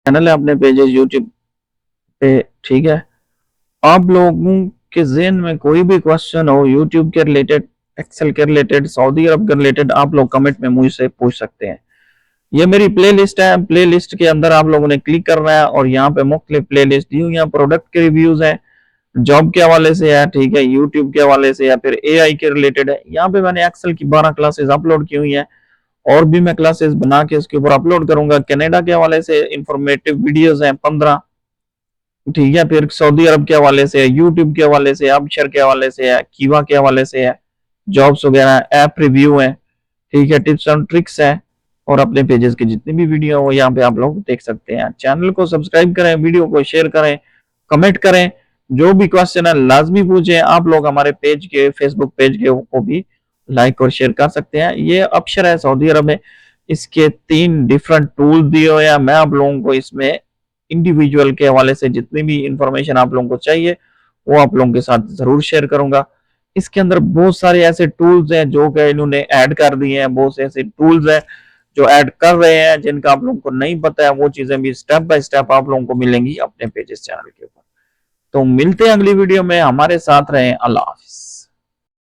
Channel है, अपने pages YouTube पे, ठीक है। आप लोगों के ज़हन में कोई भी क्वेश्चन हो यूट्यूब के रिलेटेड, एक्सेल के रिलेटेड, सऊदी अरब के रिलेटेड, आप लोग कमेंट में मुझसे पूछ सकते हैं। ये मेरी प्लेलिस्ट है, प्लेलिस्ट के अंदर आप लोगों ने क्लिक करना है और यहाँ पे मुख्तलिफ प्लेलिस्ट दी हुई है। प्रोडक्ट के रिव्यूज है, जॉब के हवाले से है, ठीक है, यूट्यूब के हवाले से या फिर एआई के रिलेटेड है। यहाँ पे मैंने एक्सेल की 12 क्लासेस अपलोड की हुई है और भी मैं क्लासेस बना के उसके ऊपर अपलोड करूंगा। कनाडा के हवाले से इंफॉर्मेटिव वीडियोस हैं 15, ठीक है। फिर सऊदी अरब के हवाले से, यूट्यूब के हवाले से, अपशर के हवाले से है, कीवा के हवाले से है, जॉब्स वगैरह, ऐप रिव्यू है, ठीक है, टिप्स एंड ट्रिक्स है और अपने पेजेस की जितनी भी वीडियो हो यहाँ पे आप लोग देख सकते हैं। चैनल को सब्सक्राइब करें, वीडियो को शेयर करें, कमेंट करें, जो भी क्वेश्चन है लाजमी पूछें। आप लोग हमारे पेज के, फेसबुक पेज के को भी लाइक और शेयर कर सकते हैं। ये अपशर है सऊदी अरब में, इसके 3 डिफरेंट टूल दिए हुए हैं। मैं आप लोगों को इसमें इंडिविजुअल के हवाले से जितनी भी इंफॉर्मेशन आप लोगों को चाहिए वो आप लोगों के साथ जरूर शेयर करूंगा। इसके अंदर बहुत सारे ऐसे टूल्स हैं जो कि इन्होंने ऐड कर दिए हैं, बहुत से ऐसे टूल्स हैं जो ऐड कर रहे हैं जिनका आप लोगों को नहीं पता है। वो चीजें भी स्टेप बाय स्टेप आप लोगों को मिलेंगी अपने पेजेस चैनल के ऊपर। तो मिलते हैं अगली वीडियो में, हमारे साथ रहें। अल्लाह हाफिज।